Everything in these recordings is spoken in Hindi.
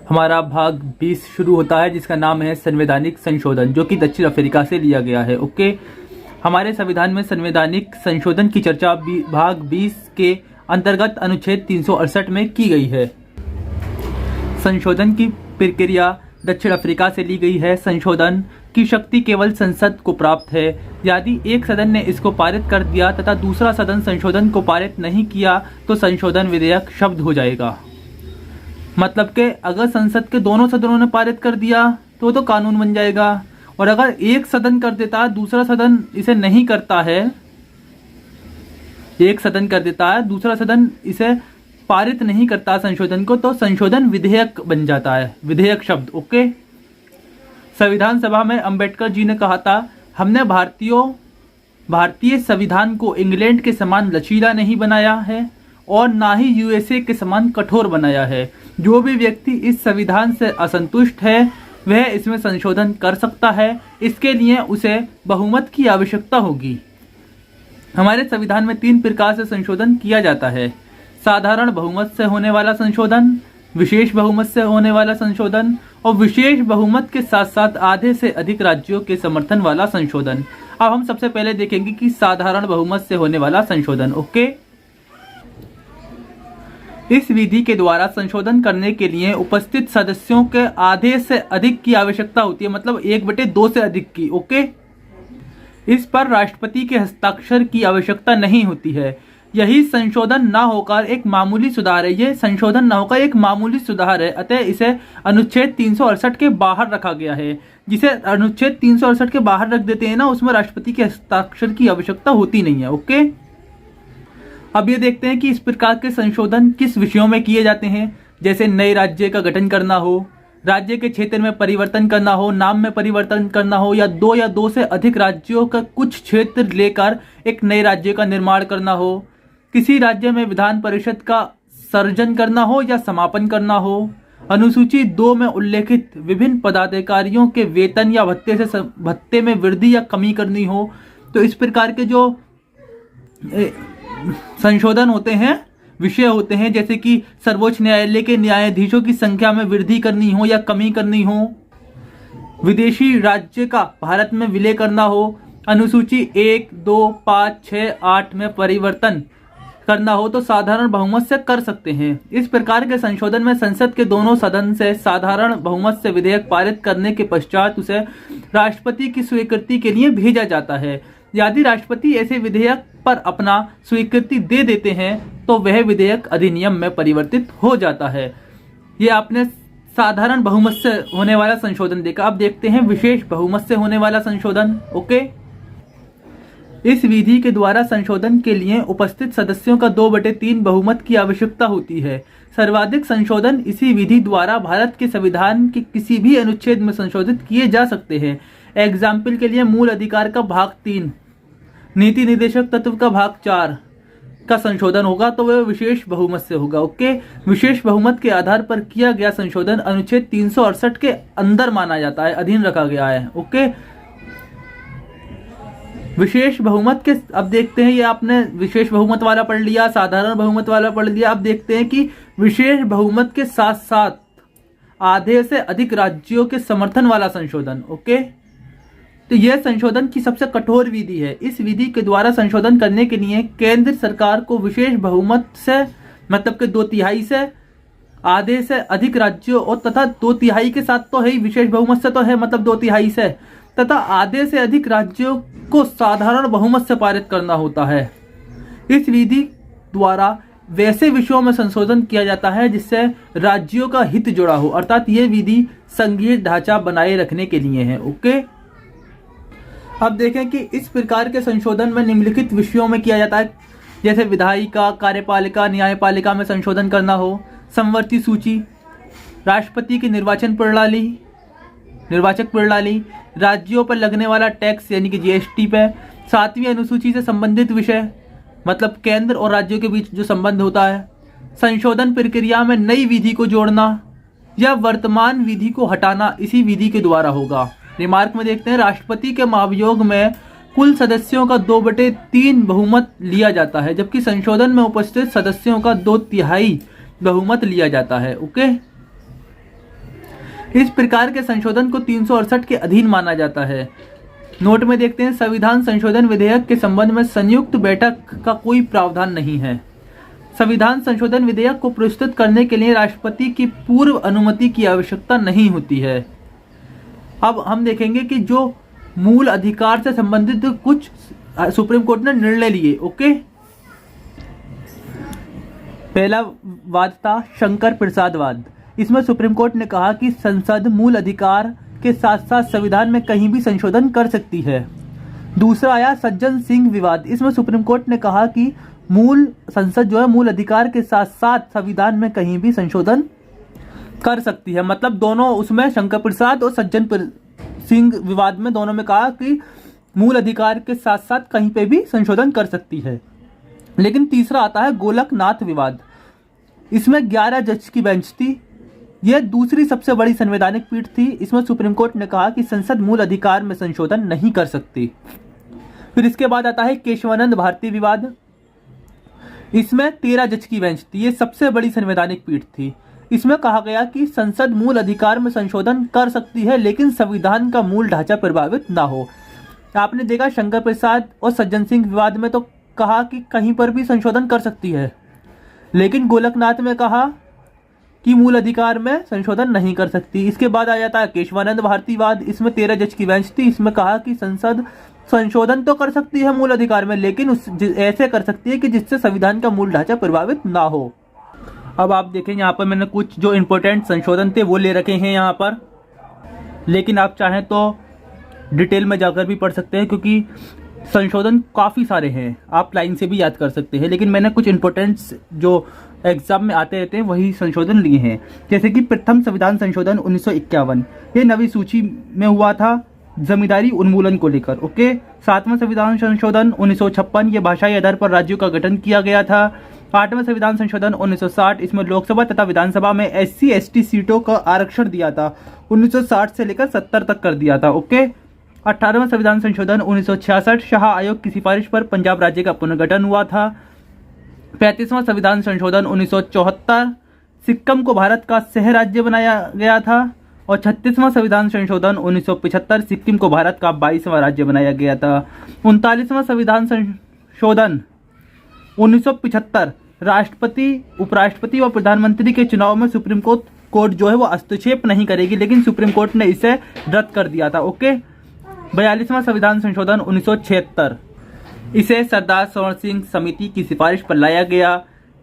हमारा भाग 20 शुरू होता है, जिसका नाम है संवैधानिक संशोधन, जो कि दक्षिण अफ्रीका से लिया गया है। ओके, हमारे संविधान में संवैधानिक संशोधन की चर्चा भाग 20 के अंतर्गत अनुच्छेद 368 में की गई है। संशोधन की प्रक्रिया दक्षिण अफ्रीका से ली गई है। संशोधन की शक्ति केवल संसद को प्राप्त है। यदि एक सदन ने इसको पारित कर दिया तथा दूसरा सदन संशोधन को पारित नहीं किया तो संशोधन विधेयक शब्द हो जाएगा। मतलब कि अगर संसद के दोनों सदनों ने पारित कर दिया तो कानून बन जाएगा, और अगर एक सदन कर देता है, दूसरा सदन इसे नहीं करता है, एक सदन कर देता है, दूसरा सदन इसे पारित नहीं करता संशोधन को, तो संशोधन विधेयक बन जाता है, विधेयक शब्द। ओके, संविधान सभा में अंबेडकर जी ने कहा था, हमने भारतीय संविधान को इंग्लैंड के समान लचीला नहीं बनाया है और ना ही यूएसए के समान कठोर बनाया है। जो भी व्यक्ति इस संविधान से असंतुष्ट है वह इसमें संशोधन कर सकता है। इसके लिए उसे बहुमत की आवश्यकता होगी। हमारे संविधान में 3 प्रकार से संशोधन किया जाता है: साधारण बहुमत से होने वाला संशोधन, विशेष बहुमत से होने वाला संशोधन और विशेष बहुमत के साथ साथ आधे से अधिक राज्यों के समर्थन वाला संशोधन। अब हम सबसे पहले देखेंगे कि साधारण बहुमत से होने वाला संशोधन। ओके, इस विधि के द्वारा संशोधन करने के लिए उपस्थित सदस्यों के आधे से अधिक की आवश्यकता होती है, मतलब 1/2 से अधिक की। ओके, इस पर राष्ट्रपति के हस्ताक्षर की आवश्यकता नहीं होती है। यही संशोधन ना होकर एक मामूली सुधार है। ये संशोधन ना होकर एक मामूली सुधार है, अतः इसे अनुच्छेद 368 के बाहर रखा गया है। जिसे अनुच्छेद 368 के बाहर रख देते हैं ना, उसमें राष्ट्रपति के हस्ताक्षर की आवश्यकता होती नहीं है। ओके, अब ये देखते हैं कि इस प्रकार के संशोधन किस विषयों में किए जाते हैं। जैसे नए राज्य का गठन करना हो, राज्य के क्षेत्र में परिवर्तन करना हो, नाम में परिवर्तन करना हो, या 2 से अधिक राज्यों का कुछ क्षेत्र लेकर एक नए राज्य का निर्माण करना हो, किसी राज्य में विधान परिषद का सर्जन करना हो या समापन करना हो, अनुसूची 2 में उल्लेखित विभिन्न पदाधिकारियों के वेतन या भत्ते में वृद्धि या कमी करनी हो। तो इस प्रकार के जो संशोधन होते हैं, विषय होते हैं, जैसे कि सर्वोच्च न्यायालय के न्यायाधीशों की संख्या में वृद्धि करनी हो या कमी करनी हो, विदेशी राज्य का भारत में विलय करना हो, अनुसूची 1, 2, 5, 6, 8 में परिवर्तन करना हो, तो साधारण बहुमत से कर सकते हैं। इस प्रकार के संशोधन में संसद के दोनों सदन से साधारण बहुमत से विधेयक पारित करने के पश्चात उसे राष्ट्रपति की स्वीकृति के लिए भेजा जाता है। यदि राष्ट्रपति ऐसे विधेयक पर अपना स्वीकृति दे देते हैं तो वह विधेयक अधिनियम में परिवर्तित हो जाता है। ये आपने साधारण बहुमत से होने वाला संशोधन देखा। अब देखते हैं विशेष बहुमत से होने वाला संशोधन। ओके, इस विधि के द्वारा संशोधन के लिए उपस्थित सदस्यों का 2/3 बहुमत की आवश्यकता होती है। सर्वाधिक संशोधन इसी विधि द्वारा भारत के संविधान के किसी भी अनुच्छेद में संशोधित किए जा सकते हैं। एग्जाम्पल के लिए मूल अधिकार का भाग 3, नीति निर्देशक तत्व का भाग 4 का संशोधन होगा तो वह विशेष बहुमत से होगा। ओके, विशेष बहुमत के आधार पर किया गया संशोधन अनुच्छेद 368 के अंदर माना जाता है, अधीन रखा गया है। ओके, विशेष बहुमत के अब देखते हैं, ये आपने विशेष बहुमत वाला पढ़ लिया, साधारण बहुमत वाला पढ़ लिया। अब देखते हैं कि विशेष बहुमत के साथ साथ आधे से अधिक राज्यों के समर्थन वाला संशोधन। ओके, तो यह संशोधन की सबसे कठोर विधि है। इस विधि के द्वारा संशोधन करने के लिए केंद्र सरकार को विशेष बहुमत से, मतलब कि 2/3 से, आधे से अधिक राज्यों और तथा 2/3 के साथ तो है ही, विशेष बहुमत से तो है, मतलब 2/3 से, तथा आधे से अधिक राज्यों को साधारण बहुमत से पारित करना होता है। इस विधि द्वारा वैसे विषयों में संशोधन किया जाता है जिससे राज्यों का हित जुड़ा हो, अर्थात ये विधि संघीय ढांचा बनाए रखने के लिए है। ओके, अब देखें कि इस प्रकार के संशोधन में निम्नलिखित विषयों में किया जाता है, जैसे विधायिका, कार्यपालिका, न्यायपालिका में संशोधन करना हो, समवर्ती सूची, राष्ट्रपति की निर्वाचक प्रणाली, राज्यों पर लगने वाला टैक्स यानी कि जीएसटी पे, 7वीं अनुसूची से संबंधित विषय, मतलब केंद्र और राज्यों के बीच जो संबंध होता है, संशोधन प्रक्रिया में नई विधि को जोड़ना या वर्तमान विधि को हटाना इसी विधि के द्वारा होगा। रिमार्क में देखते हैं, राष्ट्रपति के महाभियोग में कुल सदस्यों का 2/3 बहुमत लिया जाता है, जबकि संशोधन में उपस्थित सदस्यों का 2/3 बहुमत लिया जाता है। ओके, इस प्रकार के संशोधन को 368 के अधीन माना जाता है। नोट में देखते हैं, संविधान संशोधन विधेयक के संबंध में संयुक्त बैठक का कोई प्रावधान नहीं है। संविधान संशोधन विधेयक को प्रस्तुत करने के लिए राष्ट्रपति की पूर्व अनुमति की आवश्यकता नहीं होती है। अब हम देखेंगे कि जो मूल अधिकार से संबंधित कुछ सुप्रीम कोर्ट ने निर्णय लिए। ओके, पहला वाद था शंकर प्रसाद वाद। इसमें सुप्रीम कोर्ट ने कहा कि संसद मूल अधिकार के साथ साथ संविधान में कहीं भी संशोधन कर सकती है। दूसरा आया सज्जन सिंह विवाद। इसमें सुप्रीम कोर्ट ने कहा कि मूल संसद जो है मूल अधिकार के साथ साथ संविधान में कहीं भी संशोधन कर सकती है। मतलब दोनों, उसमें शंकर प्रसाद और सज्जन सिंह विवाद में दोनों में कहा कि मूल अधिकार के साथ साथ कहीं पे भी संशोधन कर सकती है। लेकिन तीसरा आता है गोलकनाथ विवाद। इसमें 11 जज की बेंच थी। यह दूसरी सबसे बड़ी संवैधानिक पीठ थी। इसमें सुप्रीम कोर्ट ने कहा कि संसद मूल अधिकार में संशोधन नहीं कर सकती। फिर इसके बाद आता है केशवानंद भारती विवाद। इसमें 13 जज की बेंच थी। ये सबसे बड़ी संवैधानिक पीठ थी। इसमें कहा गया कि संसद मूल अधिकार में संशोधन कर सकती है लेकिन संविधान का मूल ढांचा प्रभावित ना हो। आपने देखा शंकर प्रसाद और सज्जन सिंह विवाद में तो कहा कि कहीं पर भी संशोधन कर सकती है, लेकिन गोलकनाथ में कहा कि मूल अधिकार में संशोधन नहीं कर सकती। इसके बाद आ जाता है केशवानंद भारती वाद। इसमें 13 जज की बेंच थी। इसमें कहा कि संसद संशोधन तो कर सकती है मूल अधिकार में, लेकिन ऐसे कर सकती है कि जिससे संविधान का मूल ढांचा प्रभावित ना हो। अब आप देखें यहाँ पर मैंने कुछ जो इम्पोर्टेंट संशोधन थे वो ले रखे हैं यहाँ पर, लेकिन आप चाहें तो डिटेल में जाकर भी पढ़ सकते हैं क्योंकि संशोधन काफ़ी सारे हैं, आप लाइन से भी याद कर सकते हैं। लेकिन मैंने कुछ इम्पोर्टेंट्स जो एग्जाम में आते रहते हैं वही संशोधन लिए हैं। जैसे कि प्रथम संविधान संशोधन 1951, ये नवी सूची में हुआ था जमींदारी उन्मूलन को लेकर। ओके, 7वां संविधान संशोधन 1956, ये भाषाई आधार पर राज्यों का गठन किया गया था। 8वां संविधान संशोधन 1960, इसमें लोकसभा तथा विधानसभा में SC ST सीटों का आरक्षण दिया था। 1960 से लेकर 70 तक कर दिया था। ओके, 18वां संविधान संशोधन 1966, शाह आयोग की सिफारिश पर पंजाब राज्य का पुनर्गठन हुआ था। 35वां संविधान संशोधन 1974, सिक्किम को भारत का सह राज्य बनाया गया था। और 36वां संविधान संशोधन 1975, सिक्किम को भारत का 22वां राज्य बनाया गया था। 39वां संविधान संशोधन 1975, राष्ट्रपति, उपराष्ट्रपति और प्रधानमंत्री के चुनाव में सुप्रीम कोर्ट जो है वो हस्तक्षेप नहीं करेगी, लेकिन सुप्रीम कोर्ट ने इसे रद्द कर दिया था। ओके, 42वां संविधान संशोधन 1976, इसे सरदार सरोवर सिंह समिति की सिफारिश पर लाया गया।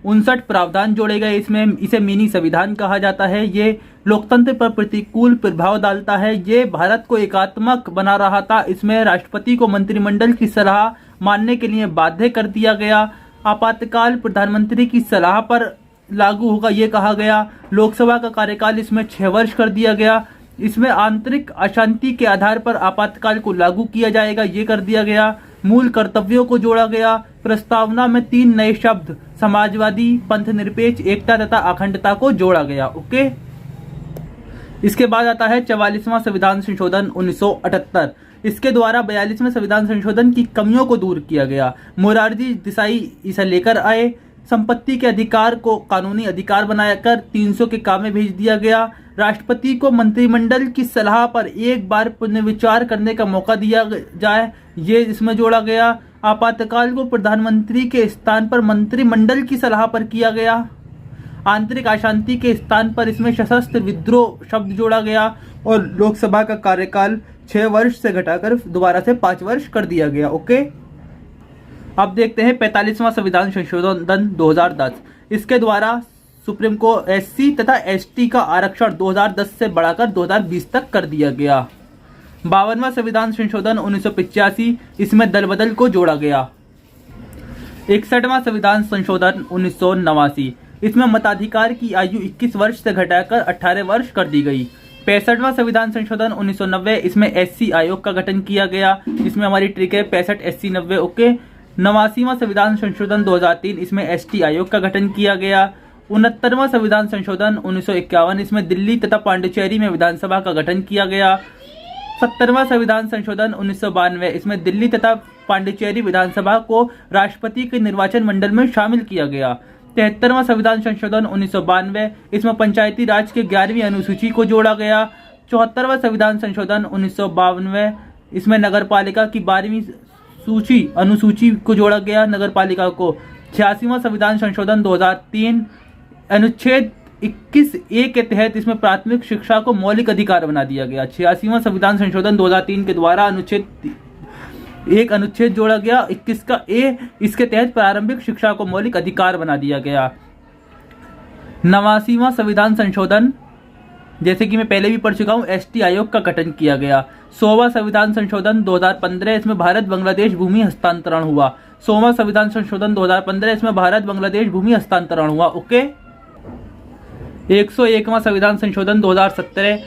59 प्रावधान जोड़े गए इसमें, इसे मिनी संविधान कहा जाता है। ये लोकतंत्र पर प्रतिकूल प्रभाव डालता है। ये भारत को एकात्मक बना रहा था। इसमें राष्ट्रपति को मंत्रिमंडल की सलाह मानने के लिए बाध्य कर दिया गया। आपातकाल प्रधानमंत्री की सलाह पर लागू होगा ये कहा गया। लोकसभा का कार्यकाल इसमें 6 वर्ष कर दिया गया। इसमें आंतरिक अशांति के आधार पर आपातकाल को लागू किया जाएगा ये कर दिया गया। मूल कर्तव्यों को जोड़ा गया। प्रस्तावना में 3 नए शब्द समाजवादी, पंथ निरपेक्ष, एकता तथा अखंडता को जोड़ा गया। ओके, इसके बाद आता है 44वां संविधान संशोधन 1978। इसके द्वारा 42वें संविधान संशोधन की कमियों को दूर किया गया। मोरारजी देसाई इसे लेकर आए। संपत्ति के अधिकार को कानूनी अधिकार बनाकर 300 के काम में भेज दिया गया। राष्ट्रपति को मंत्रिमंडल की सलाह पर एक बार पुनर्विचार करने का मौका दिया जाए, ये इसमें जोड़ा गया। आपातकाल को प्रधानमंत्री के स्थान पर मंत्रिमंडल की सलाह पर किया गया। आंतरिक अशांति के स्थान पर इसमें सशस्त्र विद्रोह शब्द जोड़ा गया। और लोकसभा का कार्यकाल 6 वर्ष से घटाकर दोबारा से 5 वर्ष कर दिया गया। ओके, अब देखते हैं 45वां संविधान संशोधन 2010। इसके द्वारा सुप्रीम को SC तथा ST का आरक्षण 2010 से बढ़ाकर 2020 तक कर दिया गया। 52वां संविधान संशोधन 1985, इसमें दल बदल को जोड़ा गया। 61वां संविधान संशोधन 1989, इसमें मताधिकार की आयु 21 वर्ष से घटाकर 18 वर्ष कर दी गई। 65वां संविधान संशोधन 1990, इसमें SC आयोग का गठन किया गया। इसमें हमारी ट्रिक है 65 SC 90। ओके, 89वां संविधान संशोधन 2003, इसमें ST आयोग का गठन किया गया। 69वां संविधान संशोधन 1951, इसमें दिल्ली तथा पांडिचेरी में विधानसभा का गठन किया गया। 70वां संविधान संशोधन 1992, इसमें दिल्ली तथा पांडिचेरी विधानसभा को राष्ट्रपति के निर्वाचन मंडल में शामिल किया गया। 73वां संविधान संशोधन 1992, इसमें पंचायती राज के 11वीं अनुसूची को जोड़ा गया। 74वां संविधान संशोधन 1992, इसमें नगर पालिका की 12वीं अनुसूची को जोड़ा गया नगर पालिका को। 86वां संविधान संशोधन 2003, अनुच्छेद 21A के तहत इसमें प्राथमिक शिक्षा को मौलिक अधिकार बना दिया गया। 86वां संविधान संशोधन 2003 के द्वारा अनुच्छेद जोड़ा गया 21 का ए, इसके तहत प्रारंभिक शिक्षा को मौलिक अधिकार बना दिया गया। 89वां संविधान संशोधन, जैसे कि मैं पहले भी पढ़ चुका हूं, एसटी आयोग का गठन किया गया। 100वां संविधान संशोधन 2015, इसमें भारत बांग्लादेश भूमि हस्तांतरण हुआ। 100वां संविधान संशोधन 2015, इसमें भारत बांग्लादेश भूमि हस्तांतरण हुआ। ओके। 101वां संविधान संशोधन 2017,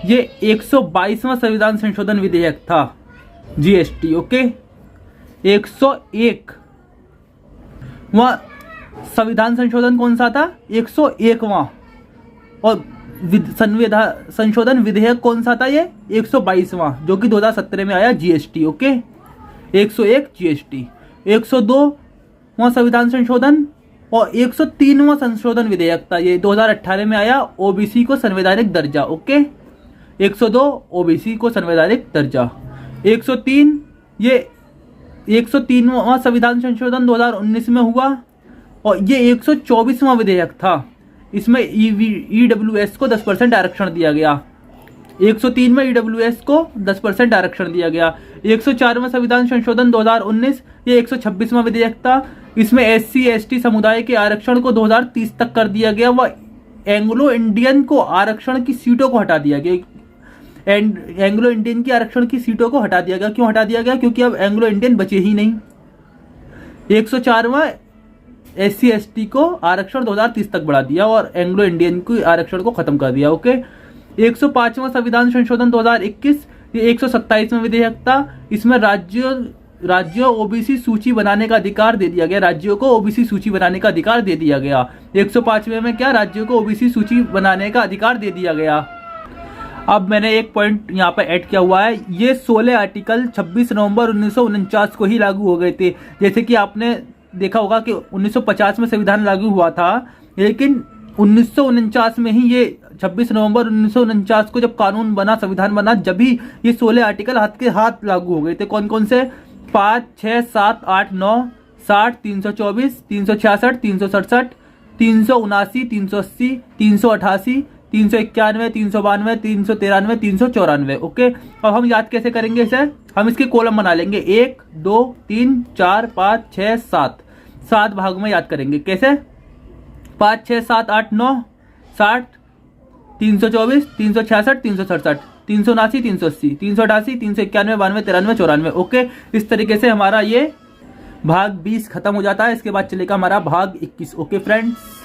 ये 122वां संविधान संशोधन विधेयक था, जीएसटी। ओके। 101वां संविधान संशोधन कौन सा था? 101वां। और संशोधन विधेयक कौन सा था? ये 122वां, जो कि 2017 में आया, जीएसटी। ओके। 101 जीएसटी। 102वां संविधान संशोधन और 103वां संशोधन विधेयक था, ये 2018 में आया, ओबीसी को संवैधानिक दर्जा। ओके। 102 ओबीसी को संवैधानिक दर्जा। 103 ये 103वां संविधान संशोधन 2019 में हुआ और ये 124वां विधेयक था। इसमें ईडब्ल्यूएस को 10% आरक्षण दिया गया। 103 में ईडब्ल्यूएस को 10% आरक्षण दिया गया। 104वां संविधान संशोधन 2019, ये 126वां विधेयक था। इसमें एससी एसटी समुदाय के आरक्षण को 2030 तक कर दिया गया व एंग्लो इंडियन को आरक्षण की सीटों को हटा दिया गया। एंग्लो इंडियन की आरक्षण की सीटों को हटा दिया गया। क्यों हटा दिया गया? क्योंकि अब एंग्लो इंडियन बचे ही नहीं। 104वां एससी एसटी को आरक्षण 2030 तक बढ़ा दिया और एंग्लो इंडियन के आरक्षण को खत्म कर दिया। ओके। 105वां संविधान संशोधन 2021, ये 127वां विधेयक था। इसमें राज्यों ओबीसी सूची बनाने का अधिकार दे दिया गया। राज्यों को ओबीसी सूची बनाने का अधिकार दे दिया गया। 105वें में क्या? राज्यों को ओबीसी सूची बनाने का अधिकार दे दिया गया। अब मैंने एक पॉइंट यहाँ पर ऐड किया हुआ है, ये 16 आर्टिकल 26 नवंबर 1949 को ही लागू हो गए थे। जैसे कि आपने देखा होगा कि 1950 में संविधान लागू हुआ था, लेकिन 1949 में ही ये 26 नवंबर 1949 को जब कानून बना, संविधान बना, जब भी ये 16 आर्टिकल हाथ के हाथ लागू हो गए थे। कौन कौन से? 5, 6, 7, 8, 9, 60, 324, 366, 367, 379, 380, 388, 391, 392, 393, 394। ओके। अब हम याद कैसे करेंगे इसे? हम इसके कॉलम बना लेंगे, 1, 2, 3, 4, 5, 6, 7, 7 भाग में याद करेंगे। कैसे? 5, 6, 7, 8, 9, 60, 324, 366, 367, 379, 380, 388, 391, 92, 93, 94। ओके। इस तरीके से हमारा ये भाग 20 खत्म हो जाता है। इसके बाद चलेगा हमारा भाग 21। Okay friends.